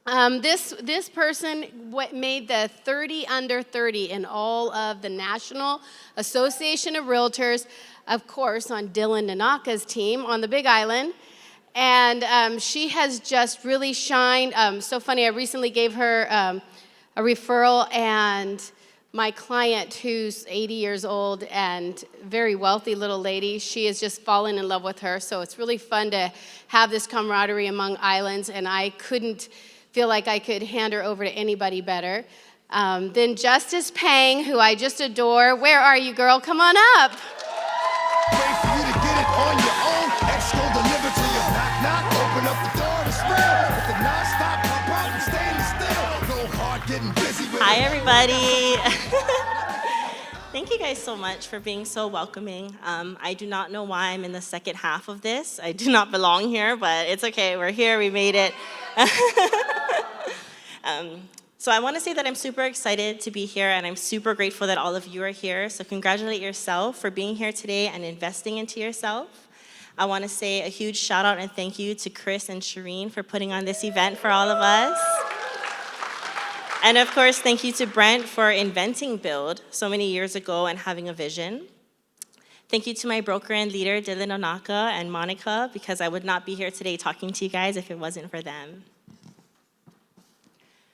This person made the 30 under 30 in all of the National Association of Realtors, of course, on Dylan Nanaka's team on the Big Island. And she has just really shined. So funny, I recently gave her a referral, and my client, who's 80 years old and very wealthy little lady, she has just fallen in love with her. So it's really fun to have this camaraderie among islands, and I couldn't feel like I could hand her over to anybody better than Justice Pang, who I just adore. Where are you, girl? Come on up. Wait for you to get it on your own. X gon' deliver to you. Knock, knock, open up the door to spill. With the non-stop pop out and stainless steel. Go hard getting busy with Hi, everybody. Thank you guys so much for being so welcoming. I do not know why I'm in the second half of this. I do not belong here, but it's okay. We're here. We made it. So I want to say that I'm super excited to be here, and I'm super grateful that all of you are here. So congratulate yourself for being here today and investing into yourself. I want to say a huge shout out and thank you to Chris and Shireen for putting on this event for all of us. And of course, thank you to Brent for inventing BUILD so many years ago and having a vision. Thank you to my broker and leader, Dylan Onaka and Monica, because I would not be here today talking to you guys if it wasn't for them.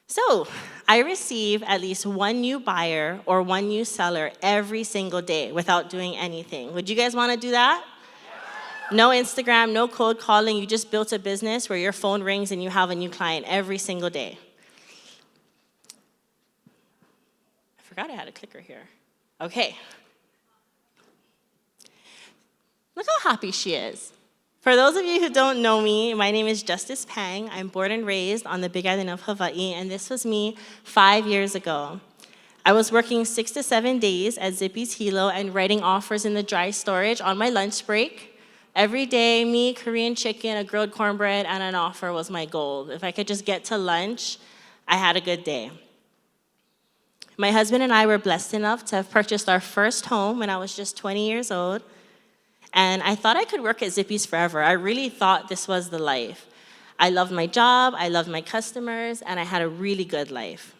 So, I receive at least one new buyer or one new seller every single day without doing anything. Would you guys want to do that? No Instagram, no cold calling. You just built a business where your phone rings and you have a new client every single day. I forgot I had a clicker here. Okay. Look how happy she is. For those of you who don't know me, my name is Justice Pang. I'm born and raised on the Big Island of Hawaii, and this was me 5 years ago. I was working 6 to 7 days at Zippy's Hilo and writing offers in the dry storage on my lunch break. Every day, me, Korean chicken, a grilled cornbread, and an offer was my goal. If I could just get to lunch, I had a good day. My husband and I were blessed enough to have purchased our first home when I was just 20 years old. And I thought I could work at Zippy's forever. I really thought this was the life. I loved my job, I loved my customers, and I had a really good life.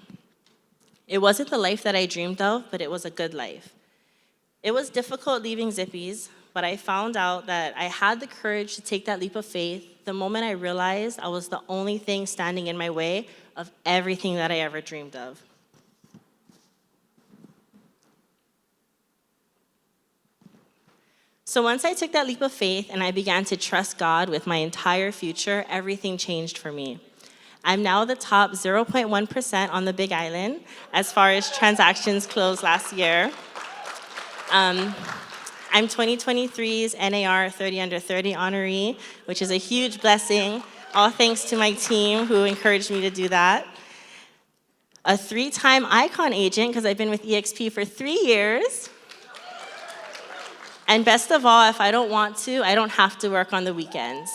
It wasn't the life that I dreamed of, but it was a good life. It was difficult leaving Zippy's, but I found out that I had the courage to take that leap of faith the moment I realized I was the only thing standing in my way of everything that I ever dreamed of. So once I took that leap of faith and I began to trust God with my entire future, everything changed for me. I'm now the top 0.1% on the Big Island as far as transactions closed last year. I'm 2023's NAR 30 under 30 honoree, which is a huge blessing, all thanks to my team who encouraged me to do that. A 3-time Icon agent, because I've been with EXP for 3 years. And best of all, if I don't want to, I don't have to work on the weekends.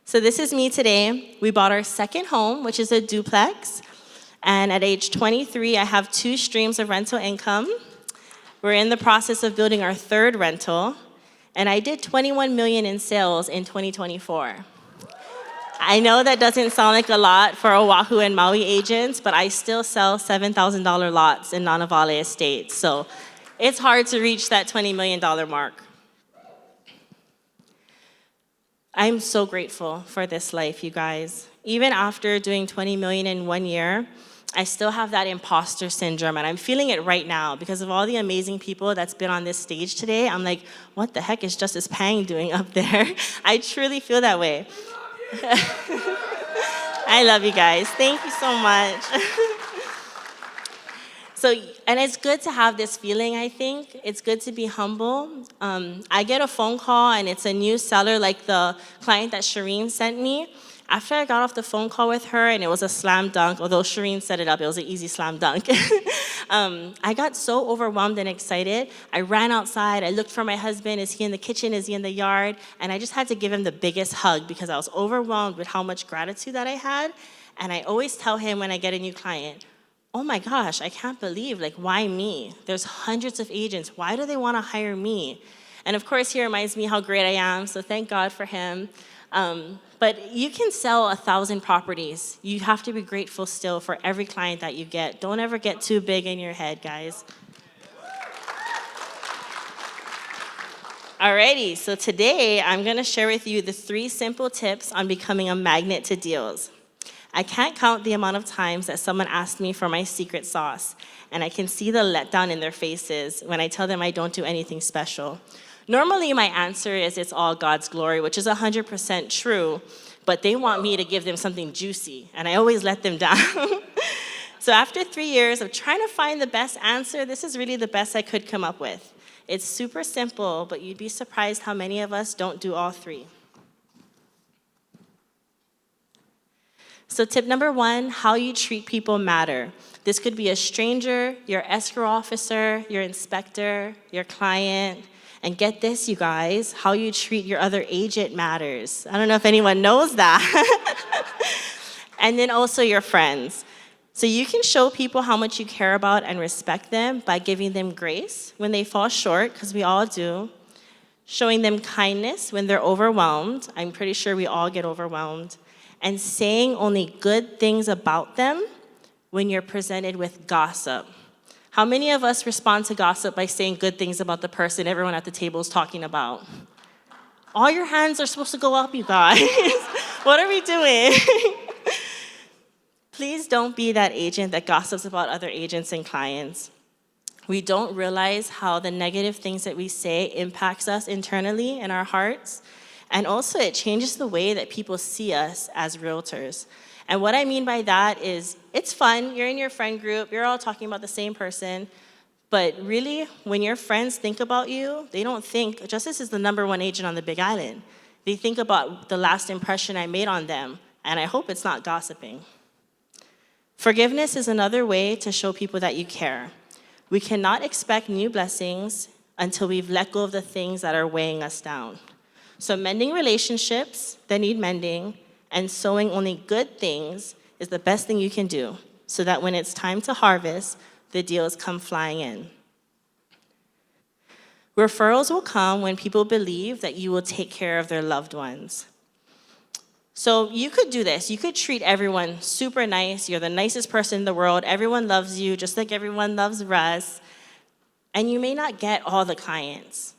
So this is me today. We bought our second home, which is a duplex. And at age 23, I have 2 streams of rental income. We're in the process of building our third rental. And I did $21 million in sales in 2024. I know that doesn't sound like a lot for Oahu and Maui agents, but I still sell $7,000 lots in Nanavale estates. So it's hard to reach that $20 million mark. I'm so grateful for this life, you guys. Even after doing $20 million in 1 year, I still have that imposter syndrome, and I'm feeling it right now because of all the amazing people that's been on this stage today. I'm like, what the heck is Justice Pang doing up there? I truly feel that way. I love you guys. Thank you so much. And it's good to have this feeling, I think. It's good to be humble. I get a phone call, and it's a new seller like the client that Shireen sent me. After I got off the phone call with her, and it was a slam dunk, although Shireen set it up, it was an easy slam dunk. I got so overwhelmed and excited. I ran outside. I looked for my husband. Is he in the kitchen? Is he in the yard? And I just had to give him the biggest hug because I was overwhelmed with how much gratitude that I had. And I always tell him when I get a new client, oh my gosh, I can't believe, why me? There's hundreds of agents. Why do they want to hire me? And of course, he reminds me how great I am, so thank God for him. But you can sell 1,000 properties. You have to be grateful still for every client that you get. Don't ever get too big in your head, guys. Alrighty, so today I'm gonna share with you the 3 simple tips on becoming a magnet to deals. I can't count the amount of times that someone asked me for my secret sauce, and I can see the letdown in their faces when I tell them I don't do anything special. Normally my answer is it's all God's glory, which is 100% true, but they want me to give them something juicy, and I always let them down. So after 3 years of trying to find the best answer, this is really the best I could come up with. It's super simple, but you'd be surprised how many of us don't do all 3. So tip number 1, how you treat people matter. This could be a stranger, your escrow officer, your inspector, your client. And get this, you guys, how you treat your other agent matters. I don't know if anyone knows that. And then also your friends. So you can show people how much you care about and respect them by giving them grace when they fall short, because we all do. Showing them kindness when they're overwhelmed. I'm pretty sure we all get overwhelmed. And saying only good things about them when you're presented with gossip. How many of us respond to gossip by saying good things about the person everyone at the table is talking about? All your hands are supposed to go up, you guys. What are we doing? Please don't be that agent that gossips about other agents and clients. We don't realize how the negative things that we say impacts us internally in our hearts. And also it changes the way that people see us as realtors. And what I mean by that is it's fun, you're in your friend group, you're all talking about the same person, but really, when your friends think about you, they don't think, Justice is the #1 agent on the Big Island. They think about the last impression I made on them, and I hope it's not gossiping. Forgiveness is another way to show people that you care. We cannot expect new blessings until we've let go of the things that are weighing us down. So mending relationships that need mending and sowing only good things is the best thing you can do so that when it's time to harvest, the deals come flying in. Referrals will come when people believe that you will take care of their loved ones. So you could do this. You could treat everyone super nice. You're the nicest person in the world. Everyone loves you, just like everyone loves Russ. And you may not get all the clients,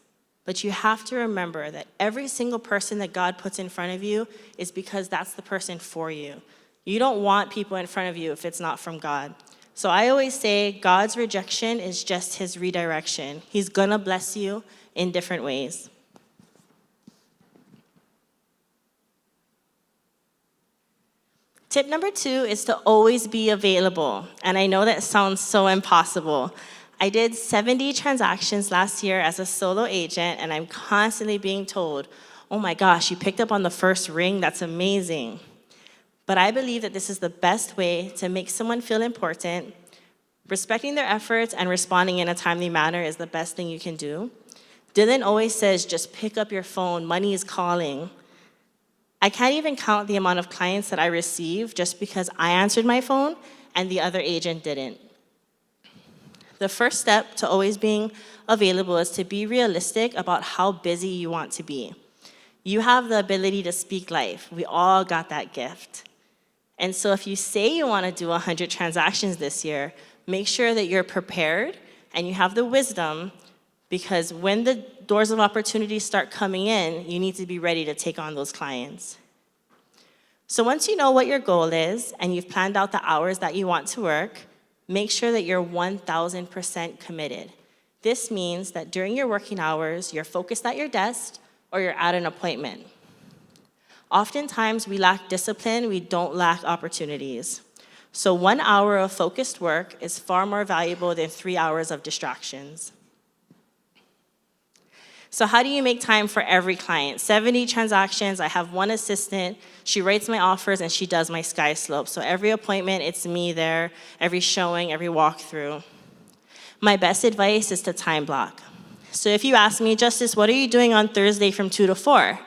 but you have to remember that every single person that God puts in front of you is because that's the person for you. You don't want people in front of you if it's not from God. So I always say God's rejection is just his redirection. He's gonna bless you in different ways. Tip number 2 is to always be available. And I know that sounds so impossible. I did 70 transactions last year as a solo agent, and I'm constantly being told, oh my gosh, you picked up on the first ring, that's amazing. But I believe that this is the best way to make someone feel important. Respecting their efforts and responding in a timely manner is the best thing you can do. Dylan always says, just pick up your phone, money is calling. I can't even count the amount of clients that I receive just because I answered my phone and the other agent didn't. The first step to always being available is to be realistic about how busy you want to be. You have the ability to speak life. We all got that gift. And so if you say you want to do 100 transactions this year, make sure that you're prepared and you have the wisdom, because when the doors of opportunity start coming in, you need to be ready to take on those clients. So once you know what your goal is and you've planned out the hours that you want to work, make sure that you're 1,000% committed. This means that during your working hours, you're focused at your desk or you're at an appointment. Oftentimes, we lack discipline, we don't lack opportunities. So 1 hour of focused work is far more valuable than 3 hours of distractions. So how do you make time for every client? 70 transactions, I have one assistant, she writes my offers and she does my sky slope. So every appointment, it's me there, every showing, every walkthrough. My best advice is to time block. So if you ask me, Justice, what are you doing on Thursday from 2 to 4?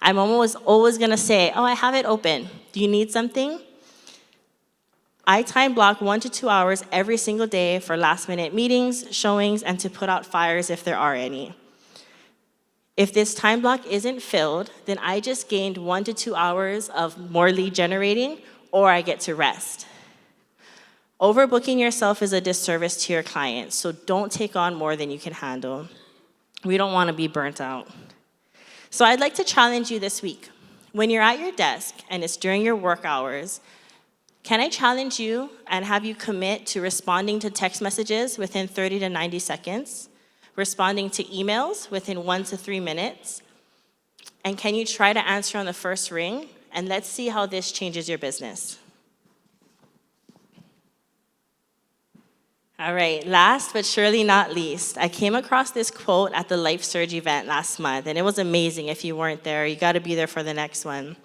I'm always gonna say, oh, I have it open. Do you need something? I time block 1 to 2 hours every single day for last minute meetings, showings, and to put out fires if there are any. If this time block isn't filled, then I just gained 1 to 2 hours of more lead generating, or I get to rest. Overbooking yourself is a disservice to your clients, so don't take on more than you can handle. We don't want to be burnt out. So I'd like to challenge you this week. When you're at your desk and it's during your work hours, can I challenge you and have you commit to responding to text messages within 30 to 90 seconds, responding to emails within 1 to 3 minutes, and can you try to answer on the first ring? And let's see how this changes your business. All right, last but surely not least, I came across this quote at the Life Surge event last month, and it was amazing. If you weren't there, you got to be there for the next one.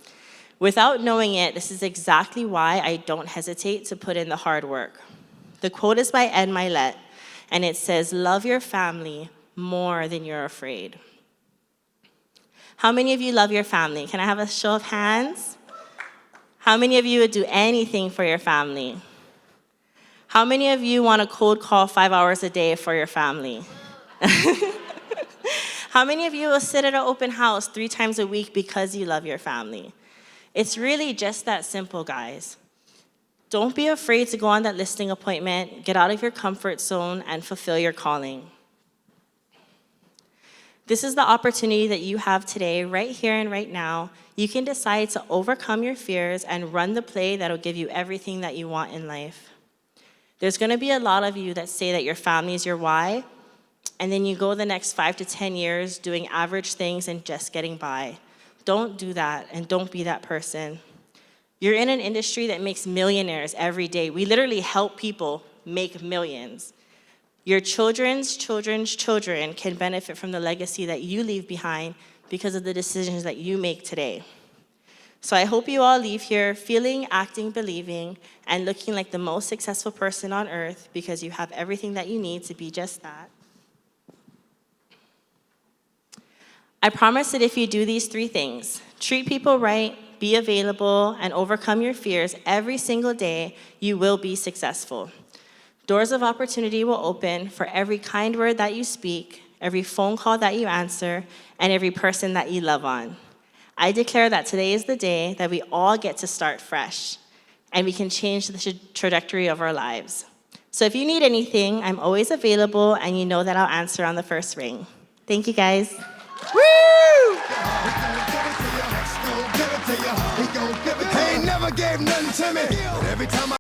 Without knowing it, this is exactly why I don't hesitate to put in the hard work. The quote is by Ed Milet, and it says, "Love your family more than you're afraid." How many of you love your family? Can I have a show of hands? How many of you would do anything for your family? How many of you want to cold call 5 hours a day for your family? How many of you will sit at an open house 3 times a week because you love your family? It's really just that simple, guys. Don't be afraid to go on that listing appointment, get out of your comfort zone, and fulfill your calling. This is the opportunity that you have today, right here and right now. You can decide to overcome your fears and run the play that'll give you everything that you want in life. There's going to be a lot of you that say that your family is your why, and then you go the next 5 to 10 years doing average things and just getting by. Don't do that, and don't be that person. You're in an industry that makes millionaires every day. We literally help people make millions. Your children's children's children can benefit from the legacy that you leave behind because of the decisions that you make today. So I hope you all leave here feeling, acting, believing, and looking like the most successful person on earth because you have everything that you need to be just that. I promise that if you do these 3 things, treat people right, be available, and overcome your fears every single day, you will be successful. Doors of opportunity will open for every kind word that you speak, every phone call that you answer, and every person that you love on. I declare that today is the day that we all get to start fresh, and we can change the trajectory of our lives. So if you need anything, I'm always available, and you know that I'll answer on the first ring. Thank you, guys. Woo! He ain't never gave nothing to me. Every time I